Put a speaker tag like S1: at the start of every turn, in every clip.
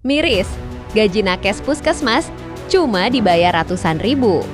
S1: Miris, gaji nakes puskesmas cuma dibayar ratusan ribu.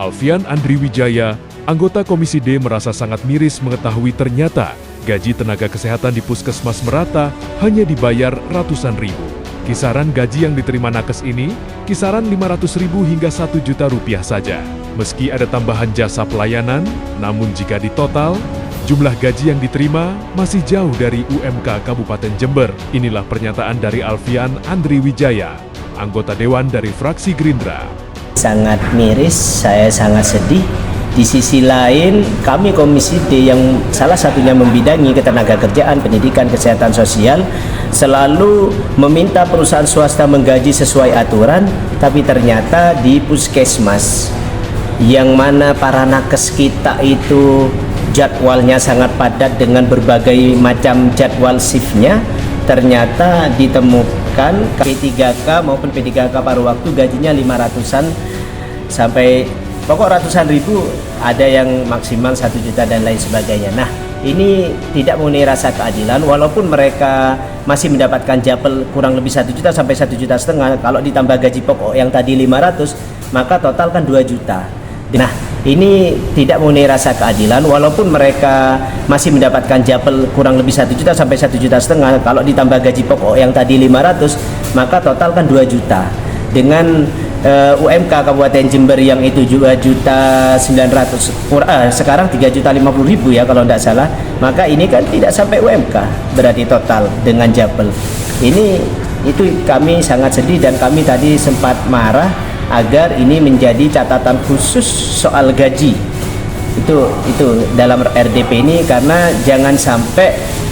S2: Alfian Andri Wijaya, anggota Komisi D merasa sangat miris mengetahui ternyata gaji tenaga kesehatan di puskesmas merata hanya dibayar ratusan ribu. Kisaran gaji yang diterima nakes ini kisaran 500 ribu hingga 1 juta rupiah saja. Meski ada tambahan jasa pelayanan, namun jika ditotal, jumlah gaji yang diterima masih jauh dari UMK Kabupaten Jember. Inilah pernyataan dari Alfian Andri Wijaya, anggota Dewan dari fraksi Gerindra.
S3: Sangat miris, saya sangat sedih. Di sisi lain, kami Komisi D yang salah satunya membidangi ketenagakerjaan, pendidikan, kesehatan sosial, selalu meminta perusahaan swasta menggaji sesuai aturan, tapi ternyata di puskesmas, yang mana para nakes kita itu jadwalnya sangat padat dengan berbagai macam jadwal shiftnya, ternyata ditemukan P3K maupun P3K paruh waktu gajinya 500-an sampai pokok ratusan ribu, ada yang maksimal 1 juta dan lain sebagainya. Nah, ini tidak mengenai rasa keadilan, walaupun mereka masih mendapatkan japel kurang lebih 1 juta sampai 1,5 juta. Kalau ditambah gaji pokok yang tadi 500, maka total kan 2 juta. Nah, ini tidak mengenai rasa keadilan, walaupun mereka masih mendapatkan japel kurang lebih 1 juta sampai 1,5 juta. Kalau ditambah gaji pokok yang tadi 500, maka total kan 2 juta. Dengan UMK Kabupaten Jember yang itu 2.900.000, sekarang 3.050.000 ya kalau tidak salah, maka ini kan tidak sampai UMK berarti total dengan japel. Itu kami sangat sedih dan kami tadi sempat marah agar ini menjadi catatan khusus soal gaji. Itu dalam RDP ini, karena jangan sampai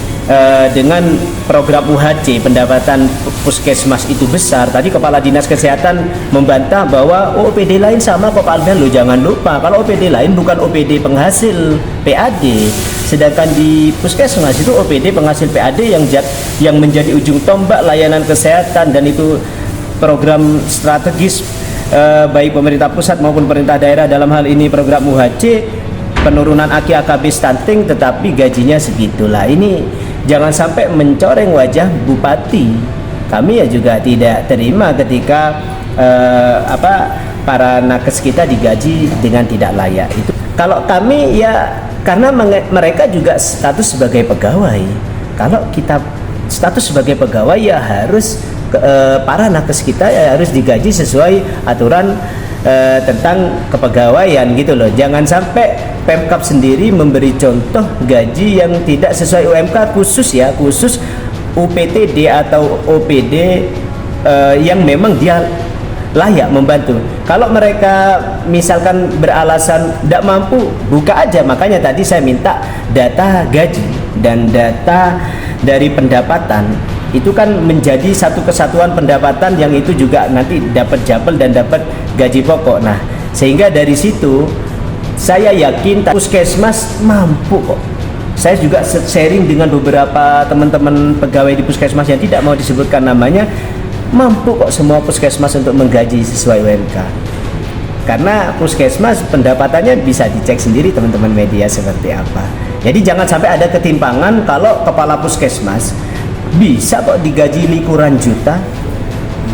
S3: dengan program UHC pendapatan puskesmas itu besar. Tadi Kepala Dinas Kesehatan membantah bahwa OPD lain sama kok Pak Alfian. Loh, jangan lupa kalau OPD lain bukan OPD penghasil PAD, sedangkan di puskesmas itu OPD penghasil PAD yang menjadi ujung tombak layanan kesehatan, dan itu program strategis baik pemerintah pusat maupun pemerintah daerah. Dalam hal ini program UHC, penurunan AKB stunting, tetapi gajinya segitulah. Ini jangan sampai mencoreng wajah bupati. Kami ya juga tidak terima ketika para nakes kita digaji dengan tidak layak. Itu kalau kami ya karena mereka juga status sebagai pegawai. Kalau kita status sebagai pegawai ya harus para nakes kita ya harus digaji sesuai aturan tentang kepegawaian gitu loh. Jangan sampai Pemkab sendiri memberi contoh gaji yang tidak sesuai UMK, khusus UPTD atau OPD yang memang dia layak membantu. Kalau mereka misalkan beralasan tidak mampu, buka aja. Makanya tadi saya minta data gaji dan data dari pendapatan. Itu kan menjadi satu kesatuan pendapatan yang itu juga nanti dapat japel dan dapat gaji pokok. Nah, sehingga dari situ saya yakin puskesmas mampu kok. Saya juga sharing dengan beberapa teman-teman pegawai di puskesmas yang tidak mau disebutkan namanya, mampu kok semua puskesmas untuk menggaji sesuai UMK. Karena puskesmas pendapatannya bisa dicek sendiri teman-teman media seperti apa. Jadi jangan sampai ada ketimpangan kalau kepala puskesmas bisa kok digaji likuran juta,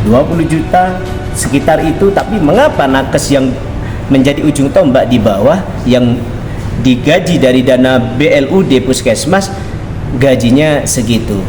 S3: 20 juta, sekitar itu, tapi mengapa nakes yang menjadi ujung tombak di bawah yang digaji dari dana BLUD puskesmas gajinya segitu?